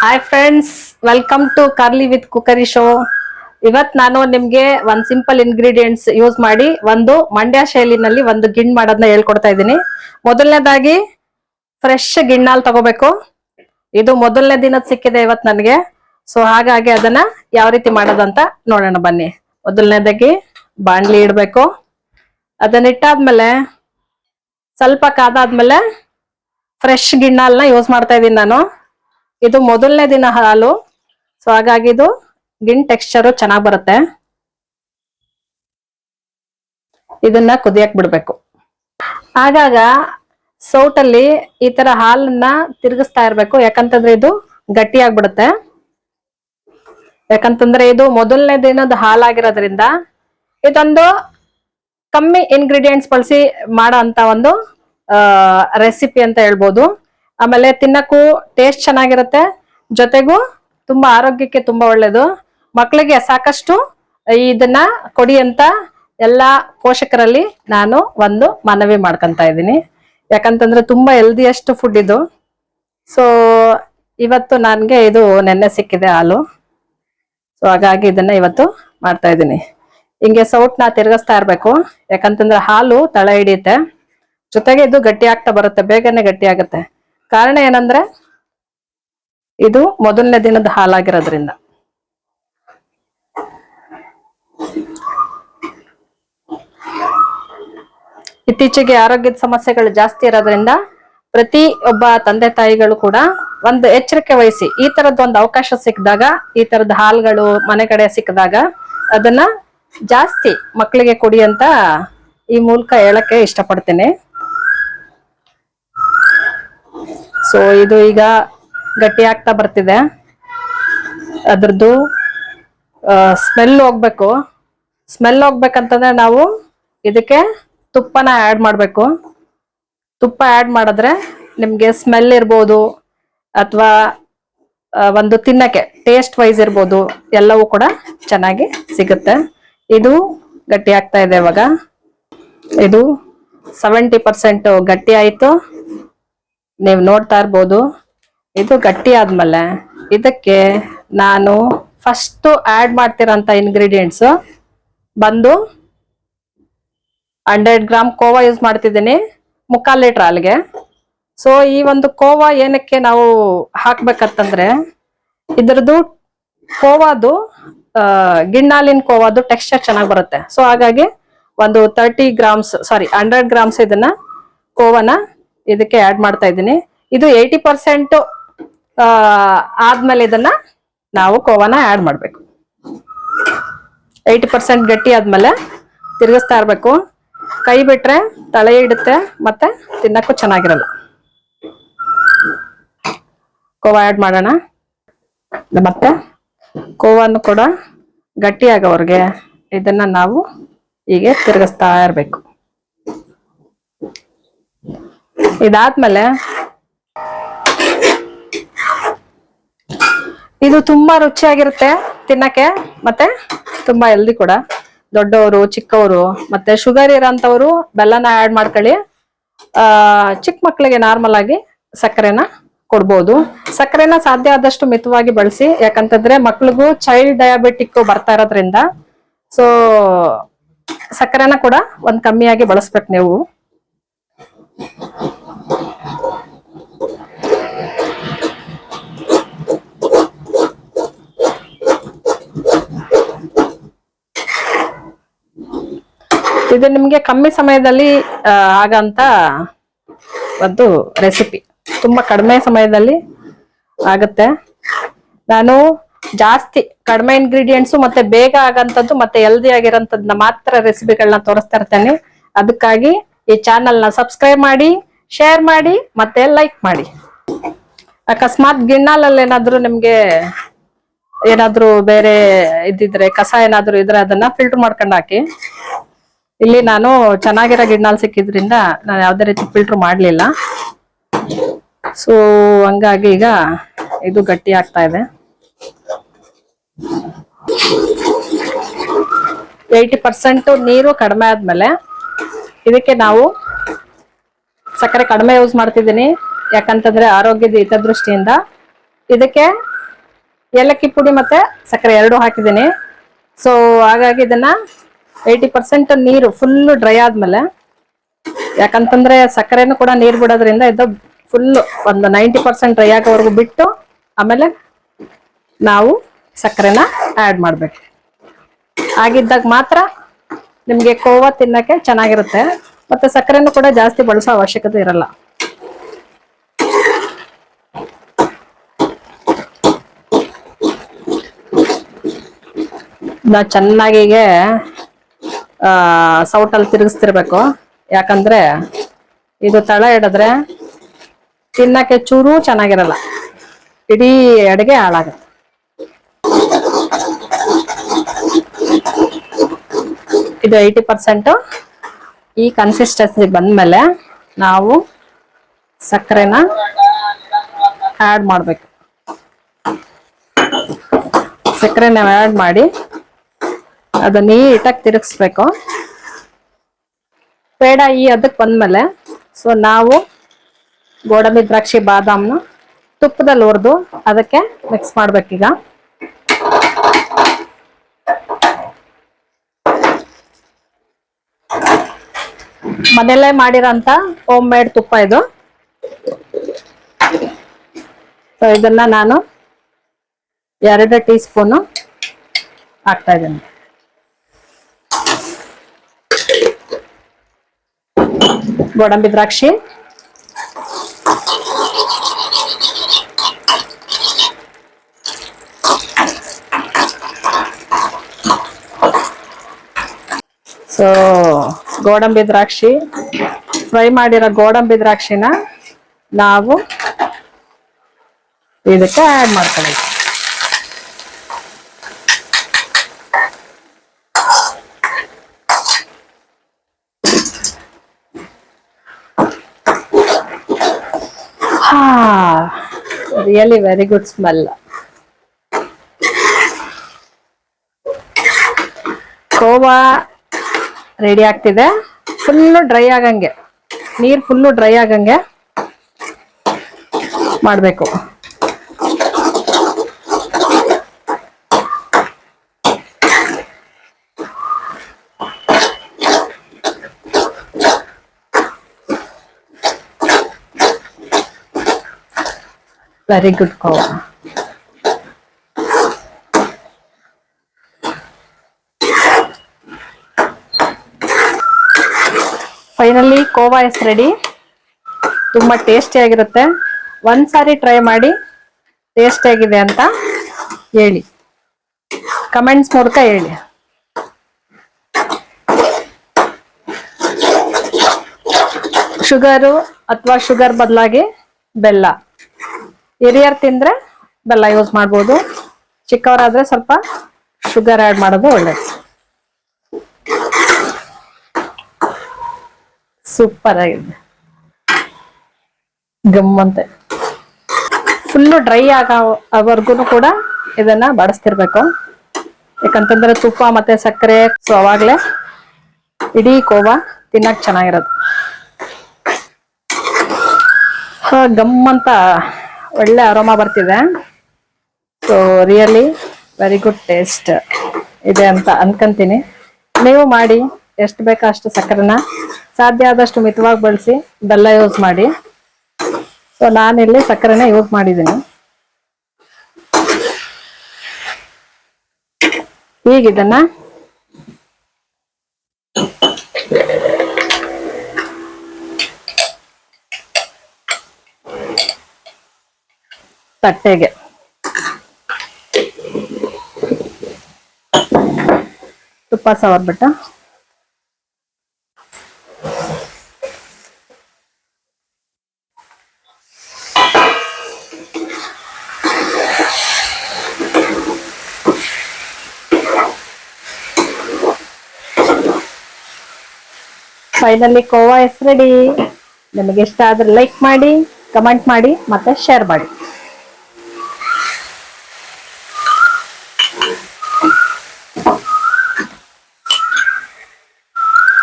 Hi friends, welcome to curly with cookery show. ಇವತ್ ನಾನು ನಿಮ್ಗೆ ಒಂದ್ ಸಿಂಪಲ್ ಇಂಗ್ರೀಡಿಯೆಂಟ್ಸ್ ಯೂಸ್ ಮಾಡಿ ಒಂದು ಮಂಡ್ಯ ಶೈಲಿನಲ್ಲಿ ಒಂದು ಗಿಣ್ ಮಾಡೋದನ್ನ ಹೇಳ್ಕೊಡ್ತಾ ಇದ್ದೀನಿ. ಮೊದಲನೇದಾಗಿ ಫ್ರೆಶ್ ಗಿಣ್ಣಾಲ್ ತಗೋಬೇಕು. ಇದು ಮೊದಲನೇ ದಿನದ ಸಿಕ್ಕಿದೆ ಇವತ್ ನನಗೆ. ಸೊ ಹಾಗಾಗಿ ಅದನ್ನ ಯಾವ ರೀತಿ ಮಾಡೋದಂತ ನೋಡೋಣ ಬನ್ನಿ. ಮೊದಲನೇದಾಗಿ ಬಾಣ್ಲಿ ಇಡ್ಬೇಕು. ಅದನ್ನ ಇಟ್ಟಾದ್ಮೇಲೆ ಸ್ವಲ್ಪ ಕಾದಾದ್ಮೇಲೆ ಫ್ರೆಶ್ ಗಿಣ್ಣಾಲ್ನ ಯೂಸ್ ಮಾಡ್ತಾ ಇದ್ದೀನಿ ನಾನು. ಇದು ಮೊದಲನೇ ದಿನ ಹಾಲು, ಸೊ ಹಾಗಾಗಿ ಇದು ಗಿಣ್ ಟೆಕ್ಸ್ಚರ್ ಚೆನ್ನಾಗ್ ಬರುತ್ತೆ. ಇದನ್ನ ಕುದಿಯಕ್ ಬಿಡ್ಬೇಕು. ಆಗಾಗ ಸೌಟಲ್ಲಿ ಈ ತರ ಹಾಲನ್ನ ತಿರುಗಿಸ್ತಾ ಇರ್ಬೇಕು, ಯಾಕಂತಂದ್ರೆ ಇದು ಗಟ್ಟಿ ಆಗ್ಬಿಡುತ್ತೆ. ಯಾಕಂತಂದ್ರೆ ಇದು ಮೊದಲನೇ ದಿನದ ಹಾಲಾಗಿರೋದ್ರಿಂದ ಇದೊಂದು ಕಮ್ಮಿ ಇಂಗ್ರೀಡಿಯೆಂಟ್ಸ್ ಬಳಸಿ ಮಾಡೋ ಅಂತ ಒಂದು ರೆಸಿಪಿ ಅಂತ ಹೇಳ್ಬೋದು. ಆಮೇಲೆ ತಿನ್ನಕ್ಕೂ ಟೇಸ್ಟ್ ಚೆನ್ನಾಗಿರುತ್ತೆ, ಜೊತೆಗೂ ತುಂಬಾ ಆರೋಗ್ಯಕ್ಕೆ ತುಂಬಾ ಒಳ್ಳೇದು. ಮಕ್ಕಳಿಗೆ ಸಾಕಷ್ಟು ಇದನ್ನ ಕೊಡಿ ಅಂತ ಎಲ್ಲಾ ಪೋಷಕರಲ್ಲಿ ನಾನು ಒಂದು ಮನವಿ ಮಾಡ್ಕೊಂತ ಇದ್ದೀನಿ. ಯಾಕಂತಂದ್ರೆ ತುಂಬಾ ಹೆಲ್ದಿಯಸ್ಟ್ ಫುಡ್ ಇದು. ಸೊ ಇವತ್ತು ನನ್ಗೆ ಇದು ನೆನ್ನೆ ಸಿಕ್ಕಿದೆ ಹಾಲು, ಸೊ ಹಾಗಾಗಿ ಇದನ್ನ ಇವತ್ತು ಮಾಡ್ತಾ ಇದ್ದೀನಿ. ಹಿಂಗೆ ಸೌಟ್ನ ತಿರ್ಗಿಸ್ತಾ ಇರ್ಬೇಕು, ಯಾಕಂತಂದ್ರೆ ಹಾಲು ತಳ ಹಿಡಿಯುತ್ತೆ, ಜೊತೆಗೆ ಇದು ಗಟ್ಟಿ ಆಗ್ತಾ ಬರುತ್ತೆ, ಬೇಗನೆ ಗಟ್ಟಿ ಆಗುತ್ತೆ. ಕಾರಣ ಏನಂದ್ರೆ ಇದು ಮೊದಲನೇ ದಿನದ ಹಾಲಾಗಿರೋದ್ರಿಂದ. ಇತ್ತೀಚೆಗೆ ಆರೋಗ್ಯದ ಸಮಸ್ಯೆಗಳು ಜಾಸ್ತಿ ಇರೋದ್ರಿಂದ ಪ್ರತಿ ಒಬ್ಬ ತಂದೆ ತಾಯಿಗಳು ಕೂಡ ಒಂದು ಎಚ್ಚರಿಕೆ ವಹಿಸಿ, ಈ ತರದ್ ಒಂದು ಅವಕಾಶ ಸಿಕ್ಕಿದಾಗ, ಈ ತರದ ಹಾಲ್ಗಳು ಮನೆ ಕಡೆ ಸಿಕ್ಕಿದಾಗ ಅದನ್ನ ಜಾಸ್ತಿ ಮಕ್ಕಳಿಗೆ ಕೊಡಿ ಅಂತ ಈ ಮೂಲಕ ಹೇಳಕ್ಕೆ ಇಷ್ಟಪಡ್ತೀನಿ. ಸೊ ಇದು ಈಗ ಗಟ್ಟಿ ಆಗ್ತಾ ಬರ್ತಿದೆ. ಅದ್ರದ್ದು ಸ್ಮೆಲ್ ಹೋಗ್ಬೇಕು. ಸ್ಮೆಲ್ ಹೋಗ್ಬೇಕಂತಂದ್ರೆ ನಾವು ಇದಕ್ಕೆ ತುಪ್ಪನ ಆಡ್ ಮಾಡ್ಬೇಕು. ತುಪ್ಪ ಆಡ್ ಮಾಡಿದ್ರೆ ನಿಮ್ಗೆ ಸ್ಮೆಲ್ ಇರ್ಬೋದು ಅಥವಾ ಒಂದು ತಿನ್ನಕ್ಕೆ ಟೇಸ್ಟ್ ವೈಸ್ ಇರ್ಬೋದು, ಎಲ್ಲವೂ ಕೂಡ ಚೆನ್ನಾಗಿ ಸಿಗುತ್ತೆ. ಇದು ಗಟ್ಟಿ ಆಗ್ತಾ ಇದೆ ಇವಾಗ. ಇದು 70% ಗಟ್ಟಿ ಆಯ್ತು, ನೀವು ನೋಡ್ತಾ ಇರ್ಬೋದು. ಇದು ಗಟ್ಟಿ ಆದ್ಮೇಲೆ ಇದಕ್ಕೆ ನಾನು ಫಸ್ಟ್ ಆಡ್ ಮಾಡ್ತಿರೋಂಥ ಇಂಗ್ರೀಡಿಯೆಂಟ್ಸ್ ಬಂದು 100 ಗ್ರಾಮ್ ಕೋವಾ ಯೂಸ್ ಮಾಡ್ತಿದ್ದೀನಿ, 3/4 ಲೀಟರ್ ಹಾಲಿಗೆ. ಸೊ ಈ ಒಂದು ಕೋವಾ ಏನಕ್ಕೆ ನಾವು ಹಾಕ್ಬೇಕಂತಂದ್ರೆ ಇದ್ರದ್ದು ಕೋವಾದು ಗಿಣ್ಣಾಲಿನ ಕೋವಾದು ಟೆಕ್ಸ್ಚರ್ ಚೆನ್ನಾಗಿ ಬರುತ್ತೆ. ಸೊ ಹಾಗಾಗಿ ಒಂದು 100 ಗ್ರಾಮ್ಸ್ ಇದನ್ನ ಕೋವಾನ ಇದಕ್ಕೆ ಆಡ್ ಮಾಡ್ತಾ ಇದ್ದೀನಿ. ಇದು 80% ಆದ್ಮೇಲೆ ಇದನ್ನ ನಾವು ಕೋವಾನ ಆಡ್ ಮಾಡ್ಬೇಕು. 80% ಗಟ್ಟಿ ಆದ್ಮೇಲೆ ತಿರ್ಗಿಸ್ತಾ ಇರ್ಬೇಕು. ಕೈ ಬಿಟ್ರೆ ತಳೆ ಇಡುತ್ತೆ, ಮತ್ತೆ ತಿನ್ನಕ್ಕೂ ಚೆನ್ನಾಗಿರಲ್ಲ. ಕೋವಾ ಆಡ್ ಮಾಡೋಣ. ಮತ್ತೆ ಕೋವನ್ನು ಕೂಡ ಗಟ್ಟಿ ಆಗೋವರೆಗೆ ಇದನ್ನ ನಾವು ಹೀಗೆ ತಿರ್ಗಿಸ್ತಾ ಇರ್ಬೇಕು. ಇದಾದ್ಮೇಲೆ ಇದು ತುಂಬಾ ರುಚಿಯಾಗಿರುತ್ತೆ ತಿನ್ನಕ್ಕೆ, ಮತ್ತೆ ತುಂಬಾ ಹೆಲ್ದಿ ಕೂಡ. ದೊಡ್ಡವರು ಚಿಕ್ಕವರು ಮತ್ತೆ ಶುಗರ್ ಇರೋಂಥವ್ರು ಬೆಲ್ಲನ ಆಡ್ ಮಾಡ್ಕೊಳ್ಳಿ. ಚಿಕ್ಕ ಮಕ್ಕಳಿಗೆ ನಾರ್ಮಲ್ ಆಗಿ ಸಕ್ಕರೆನ ಕೊಡ್ಬೋದು. ಸಕ್ಕರೆನ ಸಾಧ್ಯ ಆದಷ್ಟು ಮಿತವಾಗಿ ಬಳಸಿ, ಯಾಕಂತಂದ್ರೆ ಮಕ್ಳಿಗೂ ಚೈಲ್ಡ್ ಡಯಾಬಿಟಿಕ್ ಬರ್ತಾ ಇರೋದ್ರಿಂದ ಸೊ ಸಕ್ಕರೆನ ಕೂಡ ಒಂದ್ ಕಮ್ಮಿಯಾಗಿ ಬಳಸ್ಬೇಕು ನೀವು. ಇದು ನಿಮ್ಗೆ ಕಮ್ಮಿ ಸಮಯದಲ್ಲಿ ಆಗಂತ ಒಂದು ರೆಸಿಪಿ, ತುಂಬಾ ಕಡಿಮೆ ಸಮಯದಲ್ಲಿ ಆಗುತ್ತೆ. ನಾನು ಜಾಸ್ತಿ ಕಡಿಮೆ ಇಂಗ್ರೀಡಿಯೆಂಟ್ಸ್ ಮತ್ತೆ ಬೇಗ ಆಗಂತದ್ದು ಮತ್ತೆ ಹೆಲ್ದಿ ಆಗಿರೋಂಥದ್ನ ಮಾತ್ರ ರೆಸಿಪಿಗಳನ್ನ ತೋರಿಸ್ತಾ ಇರ್ತೇನೆ. ಅದಕ್ಕಾಗಿ ಈ ಚಾನಲ್ನ ಸಬ್ಸ್ಕ್ರೈಬ್ ಮಾಡಿ, ಶೇರ್ ಮಾಡಿ, ಮತ್ತೆ ಲೈಕ್ ಮಾಡಿ. ಅಕಸ್ಮಾತ್ ಗಿಣ್ಣಾಲಲ್ಲಿ ಏನಾದ್ರು ನಿಮ್ಗೆ ಏನಾದ್ರು ಬೇರೆ ಇದ್ದಿದ್ರೆ, ಕಸ ಏನಾದ್ರು ಇದ್ರೆ ಅದನ್ನ ಫಿಲ್ಟರ್ ಮಾಡ್ಕೊಂಡು ಹಾಕಿ. ಇಲ್ಲಿ ನಾನು ಚೆನ್ನಾಗಿರೋ ಗಿಣ್ಣಾಲ್ ಸಿಕ್ಕಿದ್ರಿಂದ ನಾನು ಯಾವ್ದೇ ರೀತಿ ಫಿಲ್ಟರ್ ಮಾಡ್ಲಿಲ್ಲ. ಸೊ ಹಂಗಾಗಿ ಈಗ ಇದು ಗಟ್ಟಿ ಆಗ್ತಾ ಇದೆ. 80% ನೀರು ಕಡಿಮೆ ಆದ್ಮೇಲೆ ಇದಕ್ಕೆ ನಾವು ಸಕ್ಕರೆ ಕಡಿಮೆ ಯೂಸ್ ಮಾಡ್ತಿದ್ದೀನಿ, ಯಾಕಂತಂದ್ರೆ ಆರೋಗ್ಯದ ಹಿತದೃಷ್ಟಿಯಿಂದ. ಇದಕ್ಕೆ ಏಲಕ್ಕಿ ಪುಡಿ ಮತ್ತೆ ಸಕ್ಕರೆ ಎರಡು ಹಾಕಿದ್ದೀನಿ. ಸೊ ಹಾಗಾಗಿ ಇದನ್ನ 80% ನೀರು ಫುಲ್ ಡ್ರೈ ಆದ್ಮೇಲೆ, ಯಾಕಂತಂದ್ರೆ ಸಕ್ಕರೆನೂ ಕೂಡ ನೀರು ಬಿಡೋದ್ರಿಂದ ಇದು ಫುಲ್ ಒಂದು 90% ಡ್ರೈ ಆಗೋವರೆಗೂ ಬಿಟ್ಟು ಆಮೇಲೆ ನಾವು ಸಕ್ಕರೆನ ಆಡ್ ಮಾಡ್ಬೇಕು. ಆಗಿದ್ದಾಗ ಮಾತ್ರ ನಿಮ್ಗೆ ಕೋವಾ ತಿನ್ನಕ್ಕೆ ಚೆನ್ನಾಗಿರುತ್ತೆ. ಮತ್ತೆ ಸಕ್ಕರೆನೂ ಕೂಡ ಜಾಸ್ತಿ ಬಳಸೋ ಅವಶ್ಯಕತೆ ಇರಲ್ಲ. ನಾವು ಚೆನ್ನಾಗಿಗೆ ಸೌಟಲ್ಲಿ ತಿರುಗಿಸ್ತಿರ್ಬೇಕು. ಯಾಕಂದ್ರೆ ಇದು ತಳ ಹಿಡಿದ್ರೆ ತಿನ್ನಕ್ಕೆ ಚೂರು ಚೆನ್ನಾಗಿರಲ್ಲ, ಇಡೀ ಅಡುಗೆ ಹಾಳಾಗುತ್ತೆ. ಇದು 80% ಈ ಕನ್ಸಿಸ್ಟೆನ್ಸಿ ಬಂದ್ಮೇಲೆ ನಾವು ಸಕ್ಕರೆನ ಆಡ್ ಮಾಡ್ಬೇಕು. ಸಕ್ಕರೆನ ಆಡ್ ಮಾಡಿ ಅದು ನೀಟಾಗಿ ತಿರುಗಿಸ್ಬೇಕು. ಪೇಡ ಈ ಅದಕ್ಕೆ ಬಂದ್ಮೇಲೆ ಸೊ ನಾವು ಗೋಡಂಬಿ ದ್ರಾಕ್ಷಿ ಬಾದಾಮ್ನ ತುಪ್ಪದಲ್ಲಿ ಹುರಿದು ಅದಕ್ಕೆ ಮಿಕ್ಸ್ ಮಾಡ್ಬೇಕೀಗ. ಮನೆಯಲ್ಲೇ ಮಾಡಿರೋಂಥ ಹೋಮ್ ಮೇಡ್ ತುಪ್ಪ ಇದು. ಸೊ ಇದನ್ನ ನಾನು 2 ಟೀ ಸ್ಪೂನು ಹಾಕ್ತಾ ಇದ್ದೀನಿ. ಗೋಡಂಬಿ ದ್ರಾಕ್ಷಿ, ಸೊ ಗೋಡಂಬಿ ದ್ರಾಕ್ಷಿ, ಫ್ರೈ ಮಾಡಿರೋ ಗೋಡಂಬಿ ದ್ರಾಕ್ಷಿನ ನಾವು ಇದಕ್ಕೆ ಆಡ್ ಮಾಡ್ಕೊಳ್ಳಿ. Really very good smell. Khoa ready ಆಗ್ತಿದೆ. ಫುಲ್ಲು ಡ್ರೈ ಆಗಂಗೆ, ನೀರು ಫುಲ್ಲು ಡ್ರೈ ಆಗಂಗೆ ಮಾಡಬೇಕು. Very good khoa. Finally khoa is ready. ತುಂಬಾ ಟೇಸ್ಟಿ ಆಗಿರುತ್ತೆ. ಒಂದ್ಸಾರಿ ಟ್ರೈ ಮಾಡಿ ಟೇಸ್ಟ್ ಆಗಿದೆ ಅಂತ ಹೇಳಿ, ಕಮೆಂಟ್ಸ್ ಮೂಲಕ ಹೇಳಿ. ಶುಗರು ಅಥವಾ ಶುಗರ್ ಬದಲಾಗಿ ಬೆಲ್ಲ, ಹಿರಿಯರು ತಿಂದ್ರೆ ಬೆಲ್ಲ ಯೂಸ್ ಮಾಡ್ಬೋದು, ಚಿಕ್ಕವರಾದ್ರೆ ಸ್ವಲ್ಪ ಶುಗರ್ ಆಡ್ ಮಾಡೋದು ಒಳ್ಳೇದು. ಸೂಪರ್ ಆಗಿದೆ, ಗಮ್ಮಂತೆ. ಫುಲ್ಲು ಡ್ರೈ ಆಗೋವರೆಗೂ ಕೂಡ ಇದನ್ನ ಬಡಿಸ್ತಿರ್ಬೇಕು. ಯಾಕಂತಂದ್ರೆ ತುಪ್ಪ ಮತ್ತೆ ಸಕ್ಕರೆ, ಸೊ ಅವಾಗ್ಲೇ ಇಡೀ ಕೋವಾ ತಿನ್ನಕ್ ಚೆನ್ನಾಗಿರೋದು. ಗಮ್ಮಂತ ಒಳ್ಳೆ ಅರೋಮಾ ಬರ್ತಿದೆ. So really very good taste ಇದೆ ಅಂತ ಅನ್ಕೊಂತೀನಿ. ನೀವು ಮಾಡಿ, ಎಷ್ಟು ಬೇಕೋ ಅಷ್ಟು ಸಕ್ಕರೆನ ಸಾಧ್ಯ ಆದಷ್ಟು ಮಿತವಾಗಿ ಬಳಸಿ, ಬೆಲ್ಲ ಯೂಸ್ ಮಾಡಿ. ಸೊ ನಾನಿಲ್ಲಿ ಸಕ್ಕರೆನ ಯೂಸ್ ಮಾಡಿದ್ದೀನಿ. ಈಗ ಇದನ್ನ ತಟ್ಟೆಗೆ ತುಪ್ಪ ಸವರ್ಬಿಟ್ಟು ಫೈನಲಿ ಕೋವಾ ಇಸ್ ರೆಡಿ. ನಿಮಗೆ ಇಷ್ಟ ಆದ್ರೆ ಲೈಕ್ ಮಾಡಿ, ಕಮೆಂಟ್ ಮಾಡಿ ಮತ್ತೆ ಶೇರ್ ಮಾಡಿ.